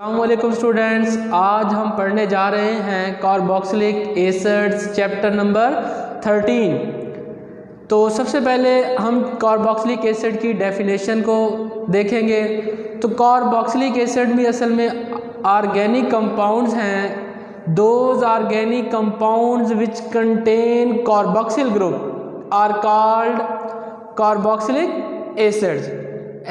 अस्सलामुअलैकुम स्टूडेंट्स, आज हम पढ़ने जा रहे हैं कार्बोक्सिलिक एसिड्स चैप्टर नंबर 13। तो सबसे पहले हम कार्बोक्सिलिक एसिड की डेफिनेशन को देखेंगे। तो कार्बोक्सिलिक एसिड भी असल में ऑर्गेनिक कंपाउंड्स हैं। Those organic compounds which contain carboxyl group are called carboxylic acids.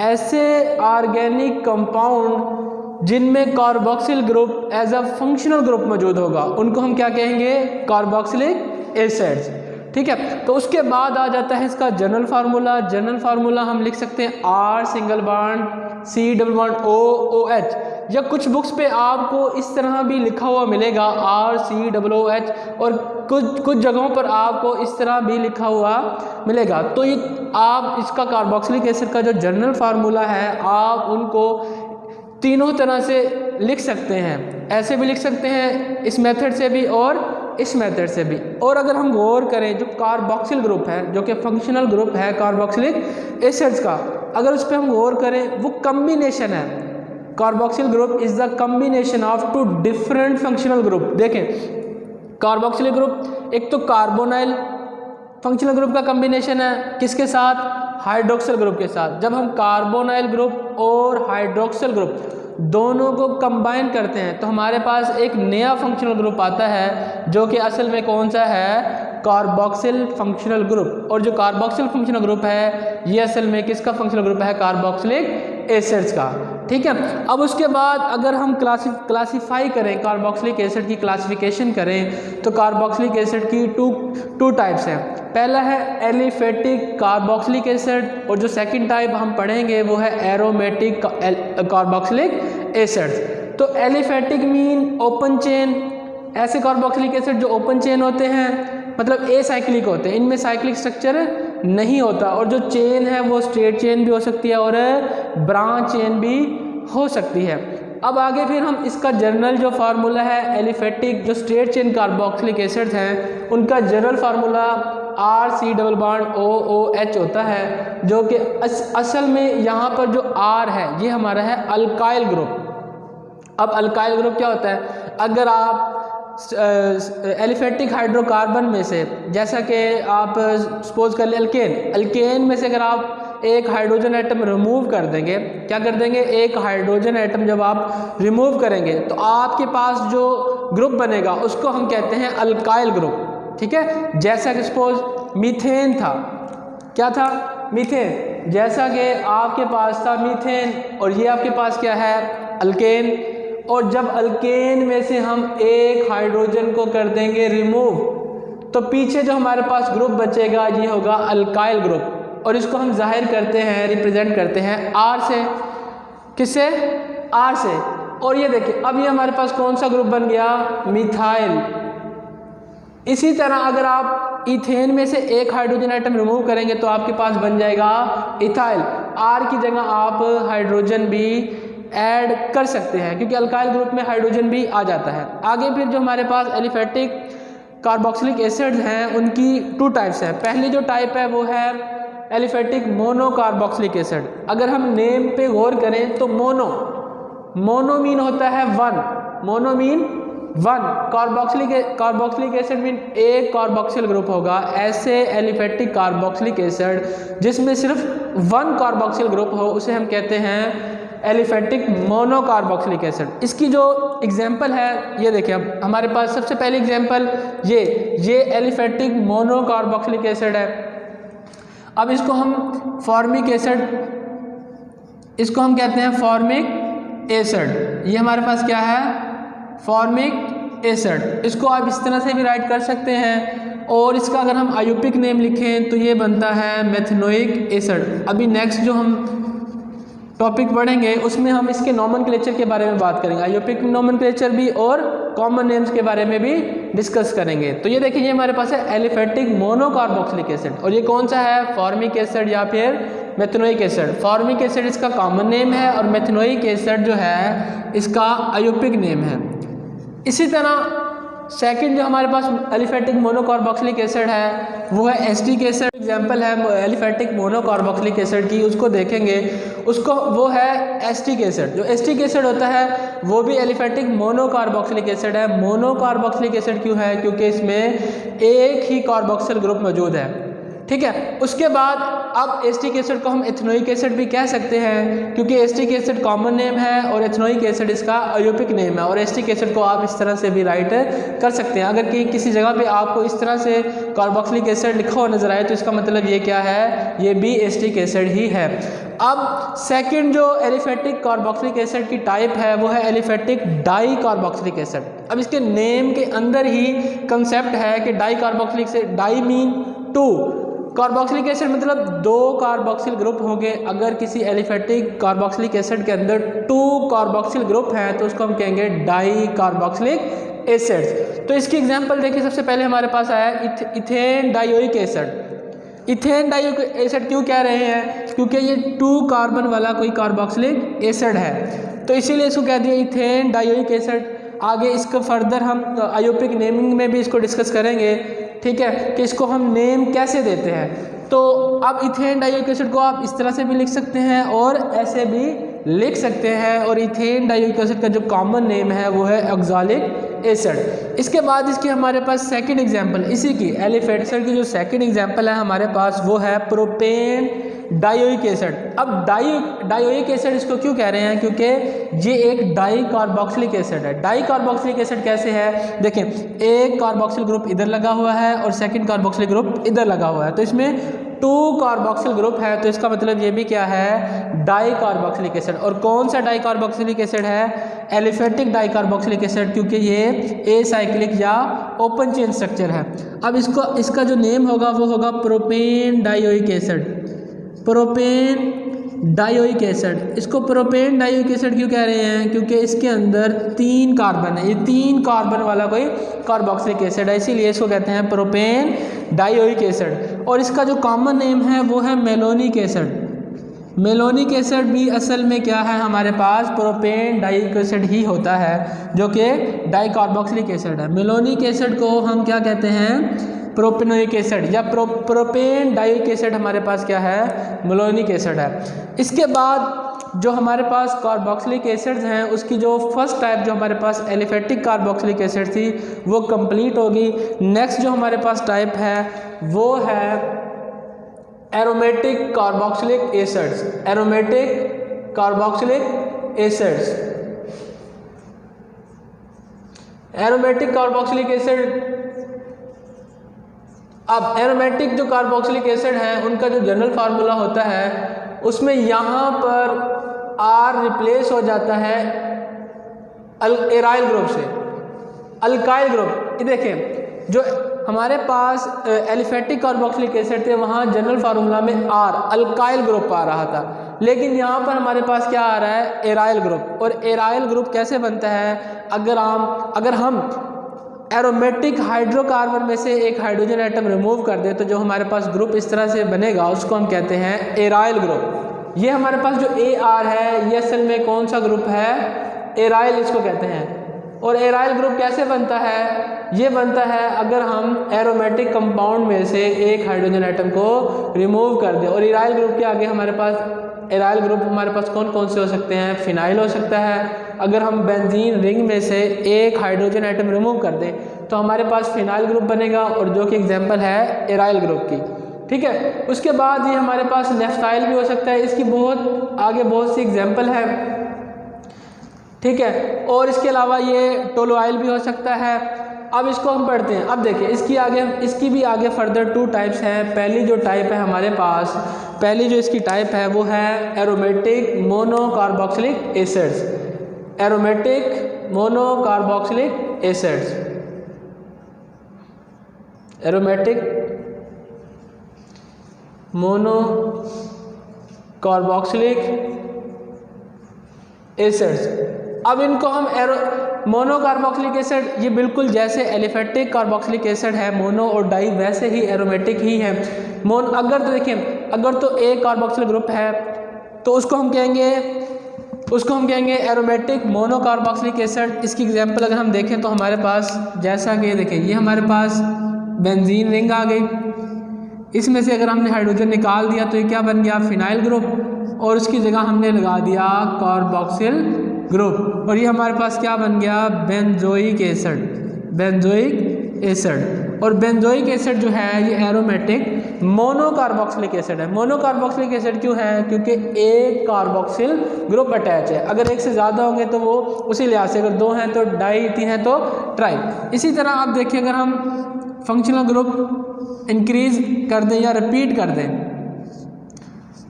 ऐसे ऑर्गेनिक कंपाउंड जिनमें carboxyl group as a functional group मौजूद होगा उनको हम क्या कहेंगे? Carboxylic acids. ठीक है, तो उसके बाद आ जाता है इसका जनरल फार्मूला। जनरल फार्मूला हम लिख सकते हैं R single bond C double bond O OH, या कुछ बुक्स पे आपको इस तरह भी लिखा हुआ मिलेगा R C डबल OH, और कुछ जगहों पर आपको इस तरह भी लिखा हुआ मिलेगा। तो ये आप इसका कार्बोक्सिलिक एसिड का जो जनरल फार्मूला है आप उनको तीनों तरह से लिख सकते हैं। ऐसे भी लिख सकते हैं, इस मेथड से भी और इस मेथड से भी। और अगर हम गौर करें, जो कार्बोक्सिल ग्रुप है जो कि फंक्शनल ग्रुप है कार्बोक्सिलिक एसिड्स का, अगर उस पर हम गौर करें वो कम्बिनेशन है। Carboxyl group is the combination of two different functional group. देखें, कार्बोक्सिलिक ग्रुप एक तो कार्बोनाइल फंक्शनल ग्रुप का कम्बिनेशन है, किसके साथ? हाइड्रोक्सिल ग्रुप के साथ। जब हम कार्बोनाइल ग्रुप और हाइड्रोक्सिल ग्रुप दोनों को कंबाइन करते हैं तो हमारे पास एक नया फंक्शनल ग्रुप आता है जो कि असल में कौन सा है? Carboxyl functional group. और जो कार्बोक्सिल फंक्शनल ग्रुप है ये असल में किसका फंक्शनल ग्रुप है? कार्बोक्सिलिक एसिड्स का। ठीक है, अब उसके बाद अगर हम क्लासीफाई करें, कार्बोक्सिलिक एसिड की क्लासिफिकेशन करें तो कार्बोक्सिलिक एसिड की टू टाइप्स हैं। पहला है एलिफेटिक कार्बोक्सिलिक एसिड, और जो सेकंड टाइप हम पढ़ेंगे वो है एरोमेटिक कार्बोक्सिलिक एसिड्स। तो एलिफेटिक मीन ओपन चेन, ऐसे कार्बोक्सिलिक एसिड जो ओपन चेन होते हैं, मतलब एसाइक्लिक होते हैं, इनमें साइक्लिक स्ट्रक्चर नहीं होता, और जो चेन है वो स्ट्रेट चेन भी हो सकती है और ब्रांच चेन भी हो सकती है। अब आगे फिर हम इसका जनरल जो फार्मूला है एलिफेटिक जो स्ट्रेट चेन कार्बोक्सिलिक एसिड्स हैं उनका general formula R C double bond O OH होता है, जो कि असल में यहाँ पर जो R है ये हमारा है अल्काइल ग्रुप। अब अल्काइल ग्रुप क्या होता है? अगर आप एलिफेटिक हाइड्रोकार्बन में से, जैसा कि आप सपोज कर लें अल्केन में से अगर आप एक हाइड्रोजन एटम रिमूव कर देंगे, क्या कर देंगे? एक हाइड्रोजन एटम जब आप रिमूव करेंगे तो आपके पास जो ग्रुप बनेगा उसको हम कहते हैं अल्काइल ग्रुप। ठीक है, जैसा कि सपोज मीथेन था, क्या था? मीथेन। जैसा कि आपके पास था मीथेन और ये आपके पास क्या है? अल्केन। और जब अल्केन में से हम एक हाइड्रोजन को कर देंगे रिमूव तो पीछे जो हमारे पास ग्रुप बचेगा ये होगा अल्काइल ग्रुप, और इसको हम जाहिर करते हैं, रिप्रेजेंट करते हैं R से। किससे? R से। और ये देखिए अब ये हमारे पास कौन सा ग्रुप बन गया? मिथाइल। इसी तरह अगर आप इथेन में से एक हाइड्रोजन आइटम रिमूव करेंगे तो आपके पास बन जाएगा इथाइल। R की जगह आप हाइड्रोजन भी ऐड कर सकते हैं क्योंकि अल्काइल ग्रुप में हाइड्रोजन भी आ जाता है। आगे फिर जो हमारे पास एलिफेटिक कार्बोक्सिलिक एसिड्स हैं उनकी टू टाइप्स हैं। पहली जो टाइप है वो है एलिफेटिक मोनो कार्बोक्सिलिक एसिड। अगर हम नेम पे गौर करें तो मोनो मीन होता है one, mono mean one. Carboxylic acid mean एक कार्बोक्सिल ग्रुप होगा। ऐसे एलिफेटिक कार्बोक्सिलिक एसिड जिसमें सिर्फ वन कार्बोक्सिल ग्रुप हो उसे हम कहते हैं एलिफेटिक मोनो कार्बोक्सिलिक एसिड। इसकी जो एग्जांपल है ये देखिए, अब हमारे पास सबसे पहली एग्जांपल ये एलिफेटिक मोनो कार्बोक्सिलिक एसिड है। अब इसको हम फॉर्मिक एसिड, इसको हम कहते हैं फॉर्मिक एसिड। ये हमारे पास क्या है? Formic acid. इसको आप इस तरह से भी राइट कर सकते हैं, और इसका अगर हम आयुपिक नेम लिखें तो ये बनता है मेथनोइक एसिड। अभी नेक्स्ट जो हम टॉपिक पढ़ेंगे उसमें हम इसके नोमेनक्लेचर के बारे में बात करेंगे, आयुपिक नोमेनक्लेचर भी और कॉमन नेम्स के बारे में भी डिस्कस करेंगे। तो ये देखिए ये हमारे पास है एलिफेटिक मोनो कार्बोक्सिलिक एसिड, और ये कौन सा है? फॉर्मिक एसिड या फिर मेथनोइक एसिड। फॉर्मिक एसिड इसका कॉमन नेम है और मेथनोइक एसिड जो है इसका आयुपिक नेम है। इसी तरह सेकंड जो हमारे पास एलिफेटिक मोनोकार्बोक्सिलिक एसिड है वो है एस्टिक एसिड। एग्जांपल है एलिफेटिक मोनोकार्बोक्सिलिक एसिड की, उसको देखेंगे, उसको वो है एस्टिक एसिड। जो एस्टिक एसिड होता है वो भी एलिफेटिक मोनोकार्बोक्सिलिक एसिड है। मोनोकार्बोक्सिलिक एसिड क्यों है? क्योंकि इसमें एक ही कार्बोक्सिल ग्रुप मौजूद है, ठीक है। उसके बाद अब एस्टिक एसिड को हम एथेनोइक एसिड भी कह सकते हैं, क्योंकि एस्टिक एसिड कॉमन नेम है और एथेनोइक एसिड इसका अयोपिक नेम है। और एस्टिक एसिड को आप इस तरह से भी राइट कर सकते हैं। अगर कि किसी जगह पे आपको इस तरह से कार्बोक्सिलिक एसिड लिखा हुआ नजर आए तो इसका मतलब ये क्या है? ये भी एस्टिक एसिड ही है। अब सेकंड जो एलिफेटिक कार्बोक्सिलिक एसिड की टाइप है वो है एलिफेटिक डाई कार्बोक्सिलिक एसिड। अब इसके नेम के अंदर ही कंसेप्ट है कि डाई कार्बोक्सिलिक से di mean two, carboxylic acid मतलब दो कार्बोक्सिल ग्रुप होंगे। अगर किसी एलिफेटिक कार्बोक्सिलिक एसिड के अंदर 2 कार्बोक्सिल ग्रुप हैं तो उसको हम कहेंगे डाई कार्बोक्सिलिक एसिड। तो इसकी एग्जांपल देखिए, सबसे पहले हमारे पास आया ethane dioic acid. Ethane dioic acid क्यों कह रहे हैं? क्योंकि ये 2 कार्बन वाला कोई कार्बोक्सिलिक एसिड है, तो इसीलिए इसको कह दिया इथेन डायोइक एसिड। आगे इसको फर्दर हम आयोपिक नेमिंग में भी इसको डिस्कस करेंगे, ठीक है, कि इसको हम नेम कैसे देते हैं। तो अब इथेन डायोइक एसिड को आप इस तरह से भी लिख सकते हैं और ऐसे भी लिख सकते हैं। और इथेन डायोइक एसिड का जो कॉमन नेम है वो है ऑक्सैलिक एसिड। इसके बाद इसकी हमारे पास सेकंड एग्जांपल, इसी की एलिफेट एसिड की जो सेकंड एग्जांपल है हमारे पास वो है प्रोपेन डायोइक एसिड। अब डायोइक एसिड इसको क्यों कह रहे हैं? क्योंकि ये एक डाई कार्बोक्सिलिक एसिड है। डाई कार्बोक्सिलिक एसिड कैसे है? देखें, एक कार्बोक्सिल ग्रुप इधर लगा हुआ है और सेकंड कार्बोक्सिल ग्रुप इधर लगा हुआ है, तो इसमें 2 कार्बोक्सिल ग्रुप है, तो इसका मतलब ये भी क्या है? Di carboxylic acid. और कौन सा डाई कार्बोक्सिलिक एसिड है? एलिफेटिक डाई कार्बोक्सिलिक एसिड, क्योंकि ये एसाइक्लिक या ओपन चेन स्ट्रक्चर है। अब इसका जो नेम होगा वो होगा propane dioic acid. Propane dioic acid. इसको प्रोपेन डायोइक एसिड क्यों कह रहे हैं? क्योंकि इसके अंदर 3 कार्बन है, ये 3 कार्बन वाला कोई कार्बोक्सिलिक एसिड है, इसीलिए इसको कहते हैं प्रोपेन डायोइक एसिड। और इसका जो कॉमन नेम है वो है मेलोनिक एसिड। मेलोनिक एसिड भी असल में क्या है? हमारे पास प्रोपेन डायोइक एसिड ही होता है, जो कि डाई कार्बोक्सिलिक एसिड है। मेलोनिक एसिड को हम क्या कहते हैं? प्रोपेनोइक एसिड या प्रोपेन डायोइक एसिड हमारे पास क्या है? मेलोनिक एसिड है। इसके बाद जो हमारे पास कार्बोक्सिलिक एसिड्स हैं उसकी जो फर्स्ट टाइप जो हमारे पास एलिफेटिक कार्बोक्सिलिक एसिड थी वो कंप्लीट होगी। नेक्स्ट जो हमारे पास टाइप है वो है aromatic carboxylic acids. Aromatic carboxylic acids, aromatic carboxylic acid. अब एरोमेटिक जो कार्बोक्सिलिक एसिड है उनका जो जनरल फार्मूला होता है उसमें यहाँ पर R रिप्लेस हो जाता है एराइल ग्रुप से अल्काइल ग्रुप। ये देखें, जो हमारे पास एलिफेटिक कार्बोक्सिलिक एसिड थे वहाँ जनरल फार्मूला में R अल्काइल ग्रुप आ रहा था, लेकिन यहाँ पर हमारे पास क्या आ रहा है? Aryl group. और एराइल ग्रुप कैसे बनता है? अगर हम एरोमेटिक हाइड्रोकार्बन में से एक हाइड्रोजन एटम रिमूव कर दें तो जो हमारे पास ग्रुप इस तरह से बनेगा उसको हम कहते हैं एराइल ग्रुप। ये हमारे पास जो AR है ये असल में कौन सा ग्रुप है? एराइल इसको कहते हैं। और एराइल ग्रुप कैसे बनता है? ये बनता है अगर हम एरोमेटिक कंपाउंड में से एक हाइड्रोजन एटम को रिमूव कर दें। और एराइल ग्रुप के आगे हमारे पास एराइल ग्रुप हमारे पास कौन कौन से हो सकते हैं? फिनाइल हो सकता है। अगर हम बेंजीन रिंग में से एक हाइड्रोजन एटम रिमूव कर दें तो हमारे पास फिनाइल ग्रुप बनेगा, और जो कि एग्जांपल है एराइल ग्रुप की, ठीक है। उसके बाद ये हमारे पास नेफ्थाइल भी हो सकता है, इसकी आगे बहुत सी एग्जांपल है, ठीक है। और इसके अलावा ये टोलोइल भी हो सकता है। अब इसको हम पढ़ते हैं। अब देखिए इसकी भी आगे फर्दर 2 टाइप्स हैं। पहली जो टाइप है हमारे पास, पहली जो इसकी टाइप है वो है aromatic monocarboxylic acids. Aromatic monocarboxylic acids, aromatic monocarboxylic acids. अब इनको हम मोनोकार्बोक्सिलिक एसिड, ये बिल्कुल जैसे एलिफेटिक कार्बोक्सिलिक एसिड है मोनो और डाई, वैसे ही एरोमेटिक ही है। अगर तो देखिए, अगर तो एक कार्बोक्सिल ग्रुप है तो उसको हम कहेंगे उसको हम कहेंगे एरोमेटिक मोनोकार्बोक्सिलिक एसिड। इसकी एग्जांपल अगर हम देखें तो हमारे पास जैसा कि देखें ये हमारे पास बेंजीन रिंग आ गई, इसमें से अगर हमने हाइड्रोजन निकाल दिया तो ये क्या बन गया, फिनाइल ग्रुप, और उसकी जगह हमने लगा दिया कार्बोक्सिल ग्रुप, और ये हमारे पास क्या बन गया, बेंजोइक एसिड, बेंजोइक एसिड। और बेंजोइक एसिड जो है ये एरोमेटिक मोनोकार्बोक्सिलिक एसिड है। मोनोकार्बोक्सिलिक एसिड क्यों है, क्योंकि एक कार्बोक्सिल ग्रुप अटैच है। अगर एक से ज़्यादा होंगे तो वो उसी लिहाज से, अगर 2 हैं तो डाई, 3 हैं तो ट्राई। इसी तरह आप देखिए अगर हम फंक्शनल ग्रुप इंक्रीज कर दें या रिपीट कर दें,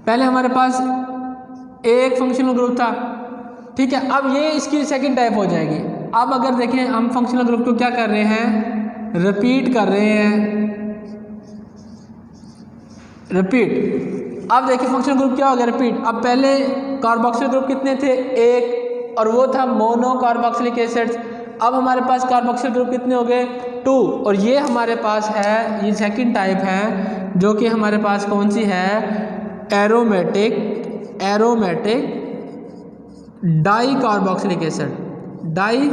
पहले हमारे पास एक फंक्शनल ग्रुप था, ठीक है, अब ये इसकी सेकंड टाइप हो जाएगी। अब अगर देखें हम फंक्शनल ग्रुप को क्या कर रहे हैं, रिपीट कर रहे हैं, रिपीट। अब देखिए फंक्शनल ग्रुप क्या हो गया, रिपीट। अब पहले कार्बोक्सिल ग्रुप कितने थे, एक, और वो था मोनो कार्बोक्सिलिक एसिड्स। अब हमारे पास कार्बोक्सिल ग्रुप कितने हो गए, 2, और ये हमारे पास है, ये सेकंड टाइप है जो कि हमारे पास कौन सी है, aromatic, aromatic di carboxylic acid, di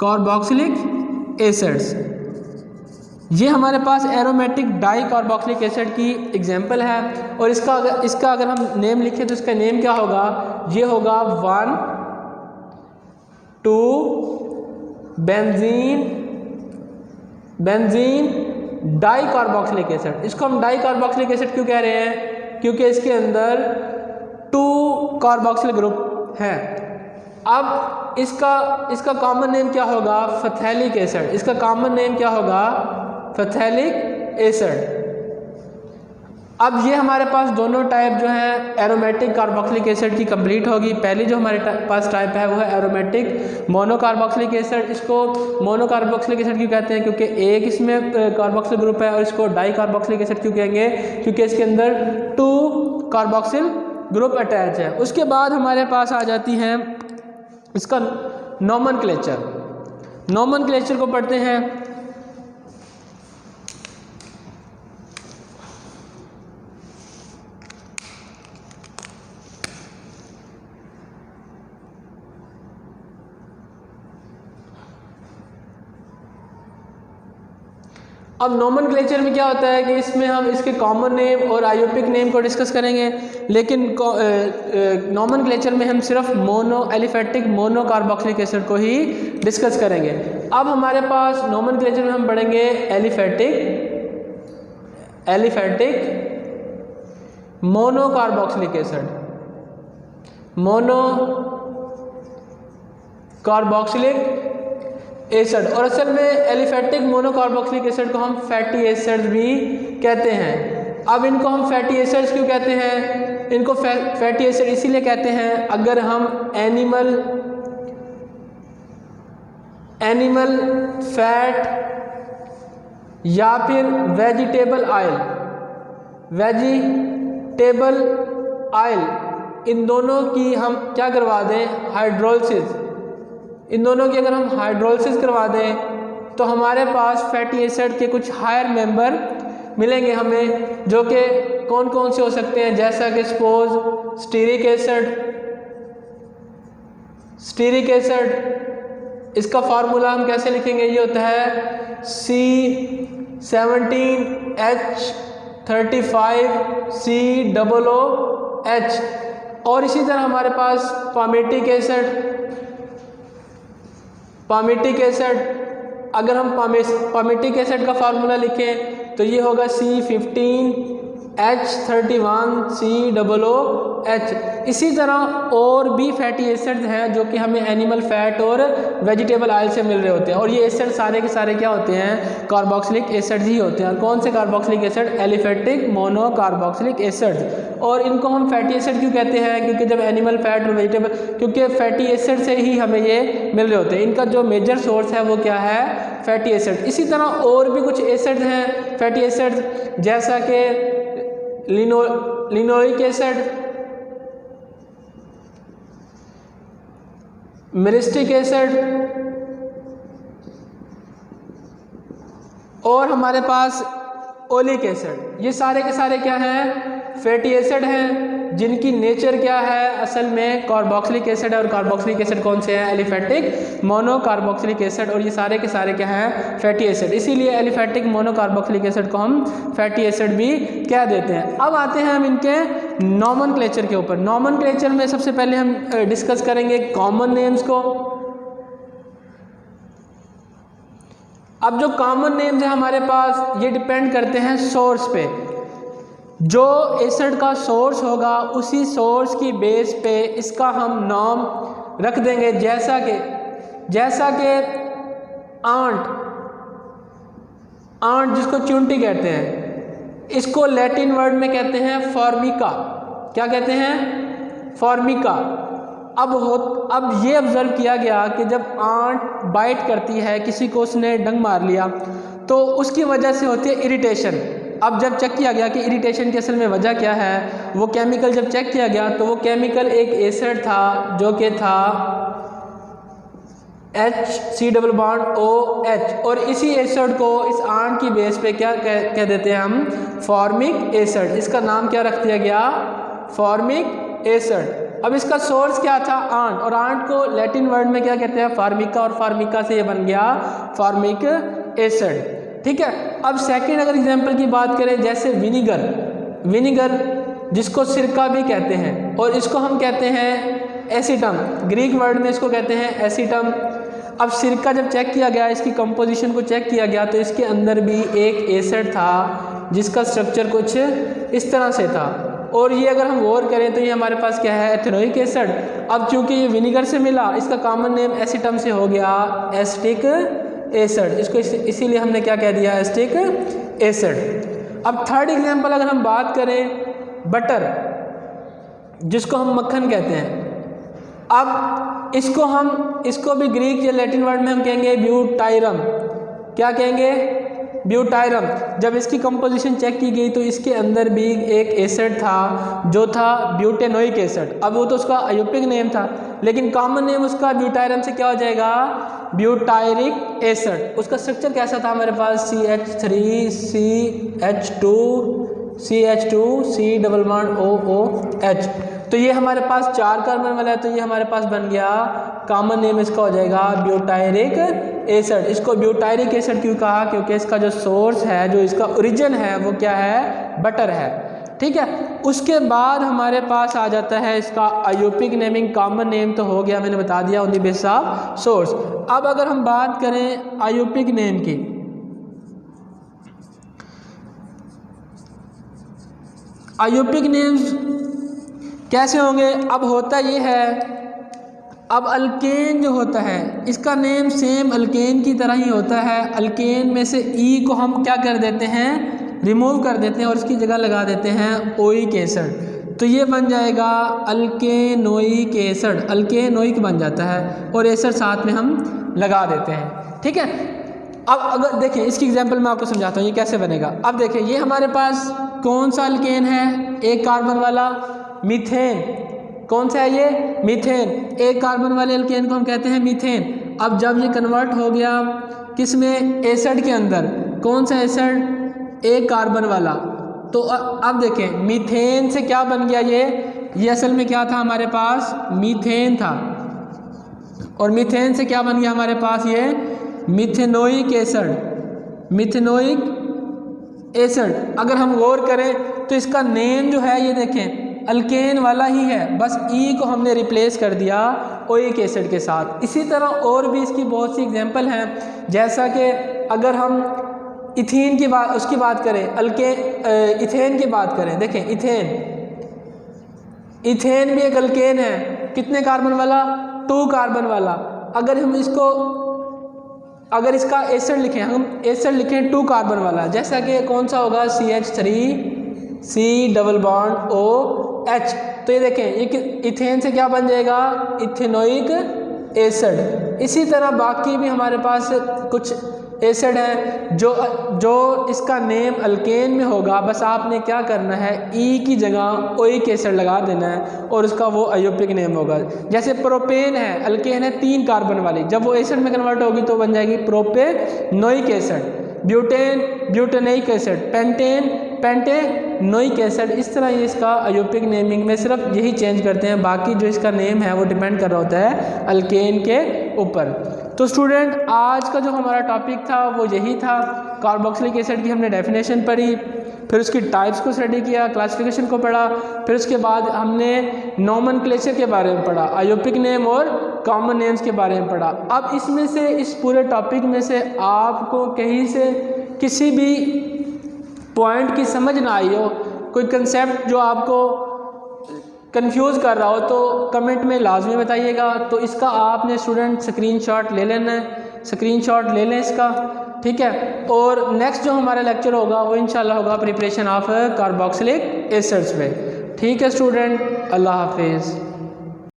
carboxylic acids. ये हमारे पास एरोमेटिक डाई कार्बोक्सिलिक एसिड की एग्जांपल है। और इसका अगर हम नेम लिखें तो इसका नेम क्या होगा, ये होगा 1, 2 बेंजीन डाई कार्बोक्सिलिक एसिड। इसको हम डाई कार्बोक्सिलिक एसिड क्यों कह रहे हैं, क्योंकि इसके अंदर 2 कार्बोक्सिल ग्रुप है। अब इसका कॉमन नेम क्या होगा, फथैलिक एसिड। इसका कॉमन नेम क्या होगा, फथैलिक एसिड। अब ये हमारे पास दोनों टाइप जो है एरोमेटिक कार्बोक्सिलिक एसिड की कंप्लीट होगी। पहली जो हमारे पास टाइप है वो है एरोमेटिक मोनोकार्बोक्सिलिक एसिड। इसको मोनोकार्बोक्सिलिक एसिड क्यों कहते हैं, क्योंकि एक इसमें कार्बोक्सिल ग्रुप है। और इसको डाई कार्बोक्सिलिक एसिड क्यों कहेंगे, क्योंकि इसके अंदर 2 कार्बोक्सिल ग्रुप अटैच है। उसके बाद हमारे पास आ जाती हैं इसका नोमेनक्लेचर। नोमेनक्लेचर को पढ़ते हैं। अब नोमेनक्लेचर में क्या होता है कि इसमें हम इसके कॉमन नेम और आयोपिक नेम को डिस्कस करेंगे, लेकिन नोमेनक्लेचर में हम सिर्फ mono aliphatic mono carboxylic acid को ही डिस्कस करेंगे। अब हमारे पास नोमेनक्लेचर में हम पढ़ेंगे aliphatic mono carboxylic acid, mono carboxylic acid. और असल में एलिफेटिक मोनोकार्बोक्सिलिक एसिड को हम फैटी एसिड्स भी कहते हैं। अब इनको हम फैटी एसिड्स क्यों कहते हैं, इनको फैटी एसिड इसीलिए कहते हैं अगर हम एनिमल फैट या फिर वेजिटेबल आयल इन दोनों की हम क्या करवा दें, हाइड्रोलिसिस। इन दोनों की अगर हम हाइड्रोलिसिस करवा दें तो हमारे पास फैटी एसिड के कुछ हायर मेंबर मिलेंगे हमें, जो कि कौन कौन से हो सकते हैं, जैसा कि सपोज स्टीरिक एसिड। इसका फार्मूला हम कैसे लिखेंगे, ये होता है C17H35COOH। और इसी तरह हमारे पास पामेटिक एसिड, अगर हम पामेटिक एसिड का फार्मूला लिखें तो ये होगा C15H31COOH। इसी तरह और भी फैटी एसिड्स हैं जो कि हमें एनिमल फैट और वेजिटेबल ऑयल से मिल रहे होते हैं। और ये एसिड सारे के सारे क्या होते हैं, कार्बोक्सिलिक एसिड्स ही होते हैं। और कौन से carboxylic acid, aliphatic mono carboxylic acids. और इनको हम फैटी एसिड क्यों कहते हैं, क्योंकि जब एनिमल फैट और वेजिटेबल, क्योंकि फैटी एसिड से ही हमें ये मिल रहे होते हैं। इनका जो मेजर सोर्स है वो क्या है, फैटी एसिड। इसी तरह और भी कुछ एसिड्स हैं फैटी एसिड्स, जैसा कि लिनोइक एसिड, मिरिस्टिक एसिड, और हमारे पास ओलिक एसिड। ये सारे के सारे क्या हैं, फैटी एसिड हैं जिनकी नेचर क्या है, असल में कार्बोक्सिलिक एसिड है। और कार्बोक्सिलिक एसिड कौन से हैं, एलिफेटिक मोनो कार्बोक्सिलिक एसिड। और ये सारे के सारे क्या हैं, फैटी एसिड। इसीलिए एलिफेटिक मोनो कार्बोक्सिलिक एसिड को हम फैटी एसिड भी कह देते हैं। अब आते हैं हम इनके नॉमेनक्लेचर के ऊपर। नॉमेनक्लेचर में सबसे पहले हम डिस्कस करेंगे कॉमन नेम्स को। अब जो कॉमन नेम्स है हमारे पास, ये डिपेंड करते हैं सोर्स पे। जो एसिड का सोर्स होगा उसी सोर्स की बेस पे इसका हम नाम रख देंगे। जैसा कि आंट जिसको चुंटी कहते हैं, इसको लैटिन वर्ड में कहते हैं फॉर्मिका। क्या कहते हैं, फॉर्मिका। अब ये ऑब्जर्व किया गया कि जब आंट बाइट करती है किसी को, उसने डंग मार लिया, तो उसकी वजह से होती है इरिटेशन। अब जब चेक किया गया कि इरिटेशन की असल में वजह क्या है, वो केमिकल जब चेक किया गया तो वो केमिकल एक एसिड था जो कि था HCOOH। और इसी एसिड को इस आंट की बेस पे क्या कह देते हैं हम, फॉर्मिक एसिड। इसका नाम क्या रख दिया गया, फॉर्मिक एसिड। अब इसका सोर्स क्या था, आंट। और आंट को लैटिन वर्ड में क्या कहते हैं, फार्मिका। और फार्मिका से ये बन गया फॉर्मिक एसिड। ठीक है। अब सेकंड अगर एग्जांपल की बात करें, जैसे विनीगर जिसको सिरका भी कहते हैं, और इसको हम कहते हैं एसीटम। ग्रीक वर्ड में इसको कहते हैं एसीटम। अब सिरका जब चेक किया गया, इसकी कंपोजिशन को चेक किया गया, तो इसके अंदर भी एक एसिड था जिसका स्ट्रक्चर कुछ इस तरह से था। और ये अगर हम गौर करें तो ये हमारे पास क्या है, एथेनोइक एसिड। अब चूंकि ये विनीगर से मिला, इसका कॉमन नेम एसीटम से हो गया एसिटिक एसिड। इसको इसीलिए हमने क्या कह दिया, एसिटिक एसिड। अब थर्ड एग्जांपल अगर हम बात करें, बटर जिसको हम मक्खन कहते हैं। अब इसको भी ग्रीक या लैटिन वर्ड में हम कहेंगे ब्यूटाइरम। क्या कहेंगे, ब्यूटाइरम। जब इसकी कंपोजिशन चेक की गई तो इसके अंदर भी एक एसिड था जो था ब्यूटेनोइक एसिड। अब वो तो उसका आयोपिक नेम था, लेकिन कॉमन नेम उसका ब्यूटाइरम से क्या हो जाएगा, ब्यूटायरिक एसिड। उसका स्ट्रक्चर कैसा था हमारे पास, CH3CH2CH2C⋯OOH। तो ये हमारे पास 4 कार्बन वाला है, तो ये हमारे पास बन गया, कॉमन नेम इसका हो जाएगा ब्यूटायरिक एसिड। इसको ब्यूटायरिक एसिड क्यों कहा, क्योंकि इसका जो सोर्स है, जो इसका ओरिजिन है, वो क्या है, बटर है। ठीक है। उसके बाद हमारे पास आ जाता है इसका आयोपिक नेमिंग। कॉमन नेम तो हो गया, मैंने बता दिया, on the basis of source. अब अगर हम बात करें आयोपिक नेम की, आयोपिक नेम्स कैसे होंगे। अब होता ये है, अब अल्केन जो होता है इसका नेम सेम अल्केन की तरह ही होता है। अल्केन में से ई को हम क्या कर देते हैं, रिमूव कर देते हैं और इसकी जगह लगा देते हैं ओइक एसिड। तो ये बन जाएगा अल्केनोइक एसिड। अल्केनोइक बन जाता है और एसिड साथ में हम लगा देते हैं। ठीक है। अब अगर देखें इसकी एग्जांपल मैं आपको समझाता हूँ ये कैसे बनेगा। अब देखें ये हमारे पास कौन सा अल्केन है, एक कार्बन वाला मीथेन। कौन सा है ये, मीथेन। एक कार्बन वाले अल्केन को हम कहते हैं मीथेन। अब जब ये कन्वर्ट हो गया किस में, एसिड के अंदर, कौन सा एसिड, एक कार्बन वाला, तो अब देखें मीथेन से क्या बन गया, ये असल में क्या था हमारे पास, मीथेन था। और मीथेन से क्या बन गया हमारे पास, ये मिथेनोइक एसिड। मिथेनोइक एसिड अगर हम गौर करें तो इसका नेम जो है ये देखें अल्केन वाला ही है, बस ई को हमने रिप्लेस कर दिया ओइक एसिड के साथ। इसी तरह और भी इसकी बहुत सी एग्जांपल हैं, जैसा कि अगर हम इथीन की बात उसकी बात करें, इथेन की बात करें, देखें इथेन भी एक अल्केन है, कितने कार्बन वाला, 2 कार्बन वाला। अगर हम अगर इसका एसिड लिखें, हम एसिड लिखें 2 कार्बन वाला, जैसा कि कौन सा होगा, CH3C⋯OH। तो ये देखें ये इथेन से क्या बन जाएगा, इथेनोइक एसिड। इसी तरह बाकी भी हमारे पास कुछ एसिड है जो इसका नेम अल्केन में होगा, बस आपने क्या करना है, ई की जगह ओइक एसिड लगा देना है और उसका वो आयोपिक नेम होगा। जैसे प्रोपेन है, अल्केन है 3 कार्बन वाली, जब वो एसिड में कन्वर्ट होगी तो बन जाएगी propanoic acid. Butane butanoic acid, pentane pentanoic acid, इस तरह ये इसका आयोपिक नेमिंग में सिर्फ यही चेंज करते हैं, बाकी जो इसका नेम है वो डिपेंड कर रहा होता है अल्केन के ऊपर। तो स्टूडेंट आज का जो हमारा टॉपिक था वो यही था। कार्बोक्सिलिक एसिड की हमने डेफिनेशन पढ़ी, फिर उसकी टाइप्स को स्टडी किया, क्लासिफिकेशन को पढ़ा, फिर उसके बाद हमने नोमेनक्लेचर के बारे में पढ़ा, आयोपिक नेम और कॉमन नेम्स के बारे में पढ़ा। अब इसमें से इस पूरे टॉपिक में से आपको कहीं से किसी भी पॉइंट की समझ ना आई हो, कोई कंसेप्ट जो आपको कंफ्यूज कर रहा हो, तो कमेंट में लाजमी बताइएगा। तो इसका आपने स्टूडेंट स्क्रीनशॉट ले लेना है, स्क्रीनशॉट ले लें इसका, ठीक है। और नेक्स्ट जो हमारा लेक्चर होगा वो इंशाल्लाह होगा प्रिपरेशन ऑफ कार्बोक्सिलिक एसिड्स पे। ठीक है स्टूडेंट, अल्लाह हाफिज़।